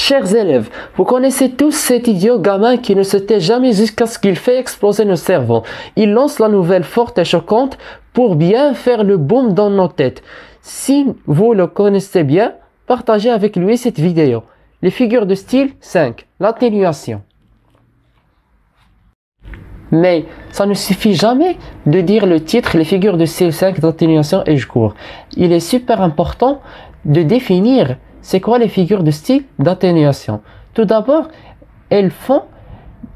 Chers élèves, vous connaissez tous cet idiot gamin qui ne se tait jamais jusqu'à ce qu'il fait exploser nos cerveaux. Il lance la nouvelle forte et choquante pour bien faire le boom dans nos têtes. Si vous le connaissez bien, partagez avec lui cette vidéo. Les figures de style 5. L'atténuation. Mais ça ne suffit jamais de dire le titre, les figures de style 5 d'atténuation et je cours. Il est super important de définir c'est quoi les figures de style d'atténuation. Tout d'abord, elles font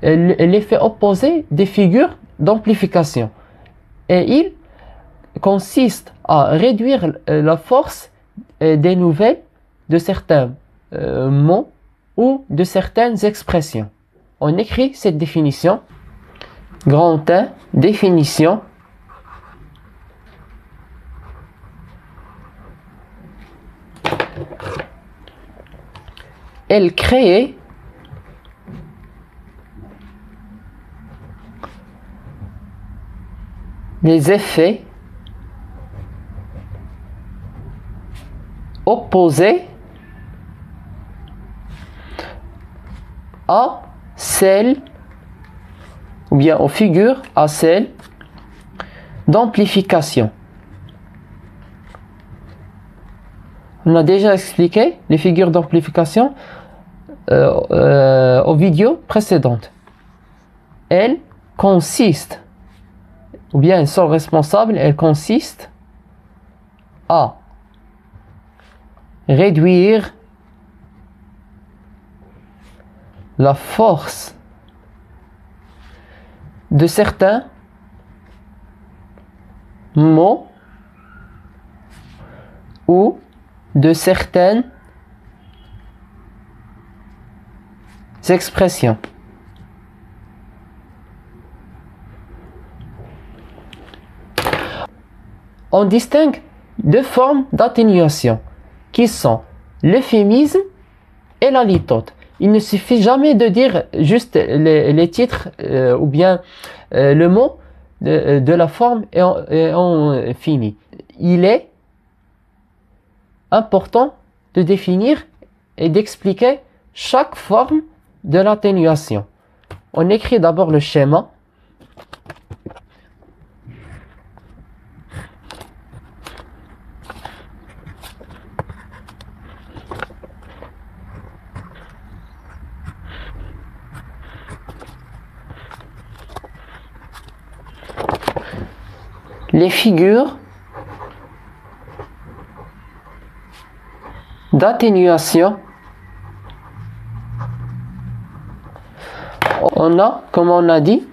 l'effet opposé des figures d'amplification. Et il consiste à réduire la force des nouvelles de certains mots ou de certaines expressions. On écrit cette définition. Grand 1, définition. Elle crée des effets opposés à celles ou bien aux figures à celles d'amplification. On a déjà expliqué les figures d'amplification aux vidéos précédentes. Elles consistent, ou bien elles sont responsables, elles consistent à réduire la force de certains mots ou de certaines expressions. On distingue deux formes d'atténuation qui sont l'euphémisme et la litote. Il ne suffit jamais de dire juste les titres ou bien le mot de la forme et on finit. Il est important de définir et d'expliquer chaque forme de l'atténuation. On écrit d'abord le schéma. Les figures d'atténuation. On a, comme on a dit,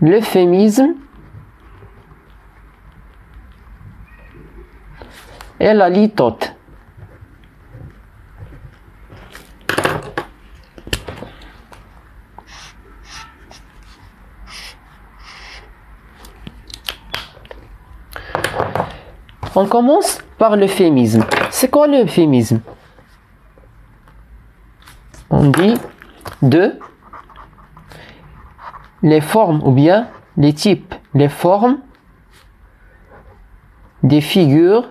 l'euphémisme et la litote. On commence par l'euphémisme. C'est quoi l'euphémisme? On dit de les formes ou bien les types, les formes des figures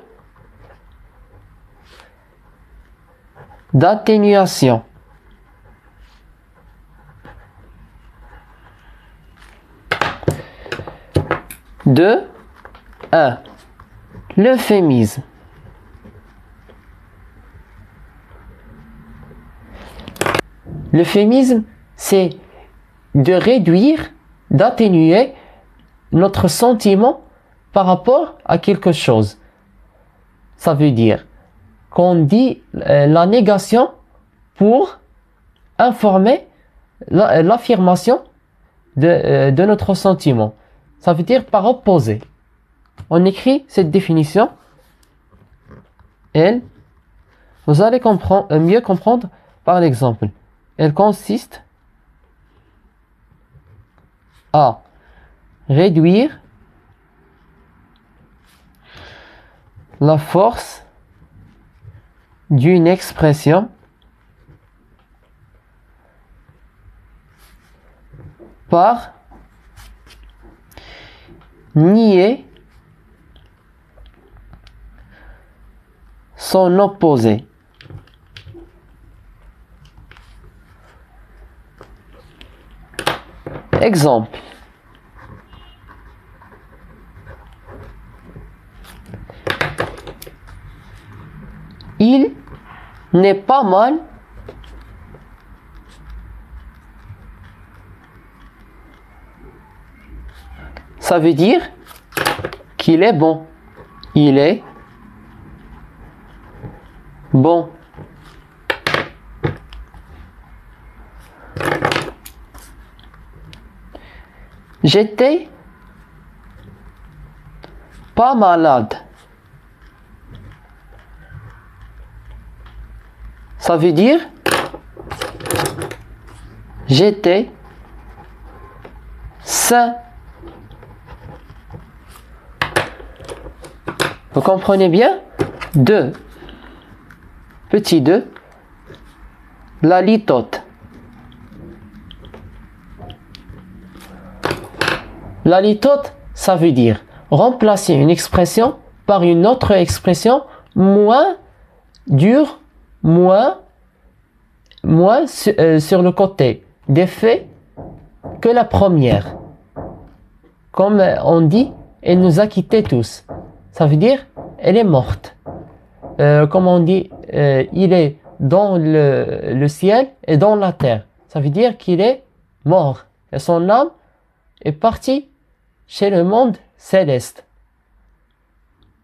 d'atténuation. De 1. L'euphémisme. L'euphémisme, c'est de réduire, d'atténuer notre sentiment par rapport à quelque chose. Ça veut dire qu'on dit la négation pour informer l'affirmation de notre sentiment. Ça veut dire par opposé. On écrit cette définition. Elle, vous allez mieux comprendre par l'exemple. Elle consiste à réduire la force d'une expression par nier son opposé. Exemple. Il n'est pas mal ça veut dire qu'il est bon. Il est bon. J'étais pas malade. Ça veut dire j'étais sain. Vous comprenez bien? 2. Petit 2. La litote. La litote, ça veut dire remplacer une expression par une autre expression moins dure, moins sur le côté d'effet que la première. Comme on dit, elle nous a quittés tous. Ça veut dire, elle est morte. Comme on dit, il est dans le ciel et dans la terre. Ça veut dire qu'il est mort. Et son âme est partie chez le monde céleste.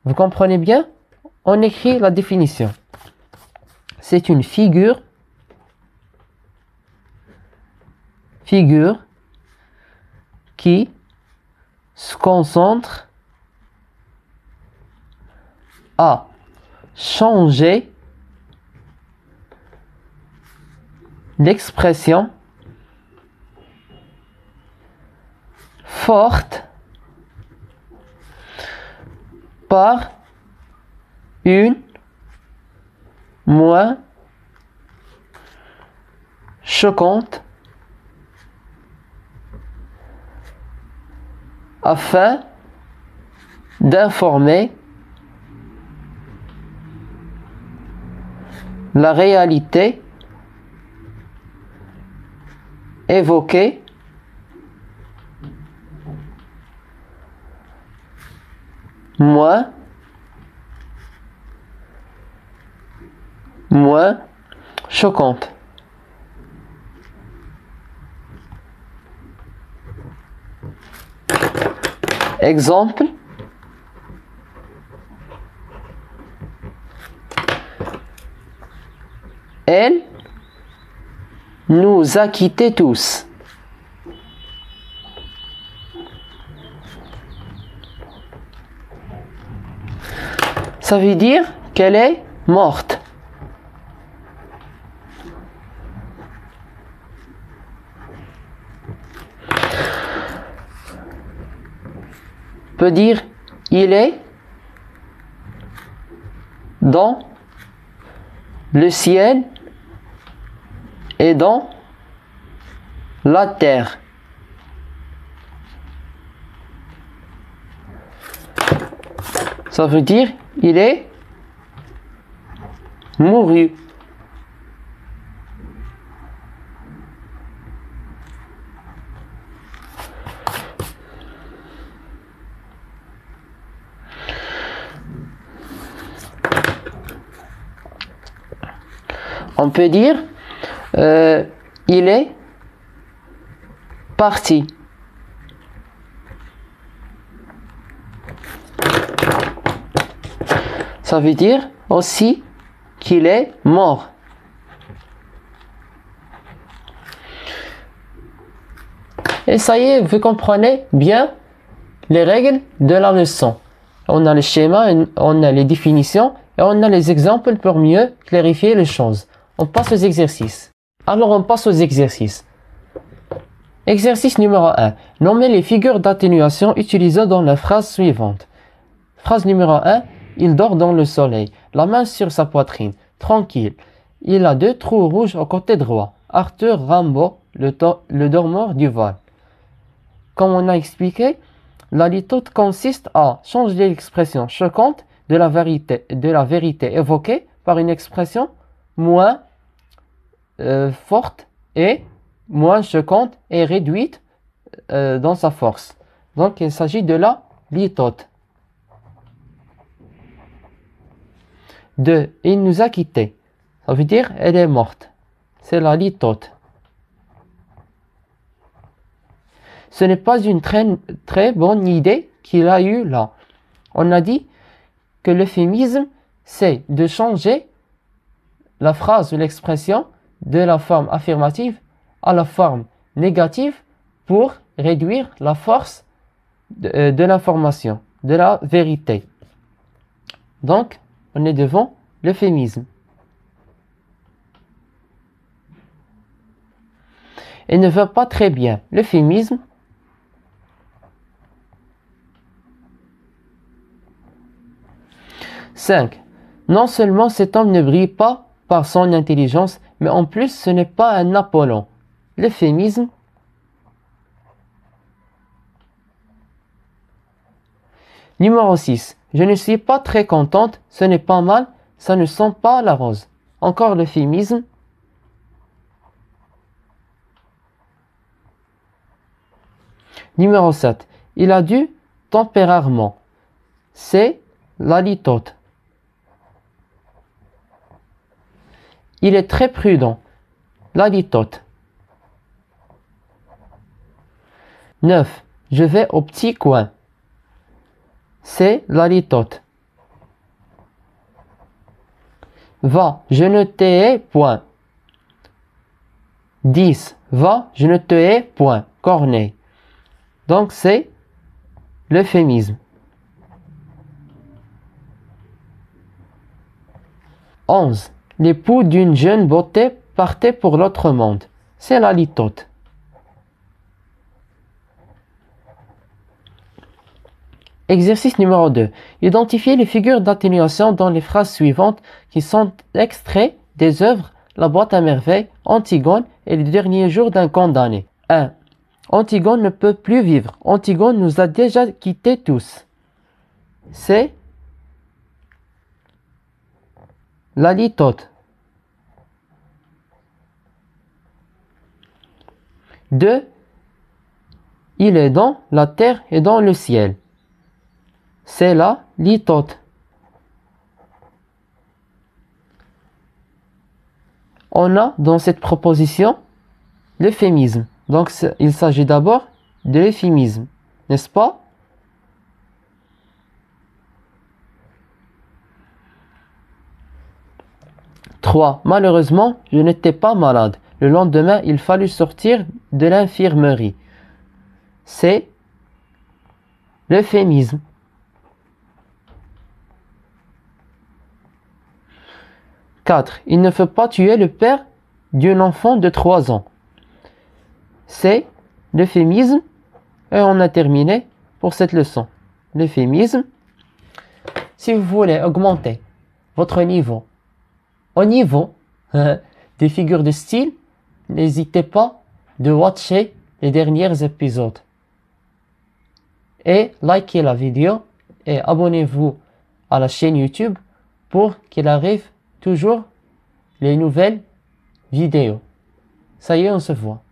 Vous comprenez bien? On écrit la définition. C'est une figure qui se concentre à changer l'expression forte par une moins choquante afin d'informer la réalité évoquée moins choquante. Exemple. Elle nous a quittés tous. Ça veut dire qu'elle est morte. Peut dire il est dans le ciel et dans la terre. Ça veut dire il est mouru. On peut dire il est parti. Ça veut dire aussi qu'il est mort. Et ça y est, vous comprenez bien les règles de la leçon. On a le schéma, on a les définitions et on a les exemples pour mieux clarifier les choses. On passe aux exercices. Alors on passe aux exercices. Exercice numéro 1. Nommer les figures d'atténuation utilisées dans la phrase suivante. Phrase numéro 1. Il dort dans le soleil, la main sur sa poitrine, tranquille. Il a 2 trous rouges au côté droit. Arthur Rimbaud, le dormeur du Val. Comme on a expliqué, la litote consiste à changer l'expression choquante de la vérité évoquée par une expression moins forte et moins choquante et réduite dans sa force. Donc il s'agit de la litote. 2. Il nous a quittés. Ça veut dire elle est morte. C'est la litote. Ce n'est pas une très bonne idée qu'il a eue là. On a dit que l'euphémisme, c'est de changer la phrase ou l'expression de la forme affirmative à la forme négative pour réduire la force de l'information, de la vérité. Donc, on est devant l'euphémisme. Il ne va pas très bien. L'euphémisme, cinq. Non seulement cet homme ne brille pas par son intelligence, mais en plus ce n'est pas un Apollon. L'euphémisme. Numéro 6. Je ne suis pas très contente, ce n'est pas mal, ça ne sent pas la rose. Encore l'euphémisme. Numéro 7. Il a du tempérament. C'est la litote. Il est très prudent. La litote. 9. Je vais au petit coin. C'est la litote. Va, je ne te hais point. 10. Va, je ne te hais point. Corneille. Donc c'est l'euphémisme. 11. L'époux d'une jeune beauté partait pour l'autre monde. C'est la litote. Exercice numéro 2. Identifiez les figures d'atténuation dans les phrases suivantes qui sont extraits des œuvres La boîte à merveilles, Antigone et les derniers jours d'un condamné. 1. Antigone ne peut plus vivre. Antigone nous a déjà quittés tous. C'est la litote. 2. Il est dans la terre et dans le ciel. C'est la litote. On a dans cette proposition l'euphémisme. Donc il s'agit d'abord de l'euphémisme, n'est-ce pas? Trois. Malheureusement, je n'étais pas malade. Le lendemain, il fallut sortir de l'infirmerie. C'est l'euphémisme. 4. Il ne faut pas tuer le père d'un enfant de 3 ans. C'est l'euphémisme. Et on a terminé pour cette leçon. L'euphémisme. Si vous voulez augmenter votre niveau au niveau des figures de style, n'hésitez pas de watcher les derniers épisodes. Et likez la vidéo et abonnez-vous à la chaîne YouTube pour qu'il arrive toujours les nouvelles vidéos. Ça y est, on se voit.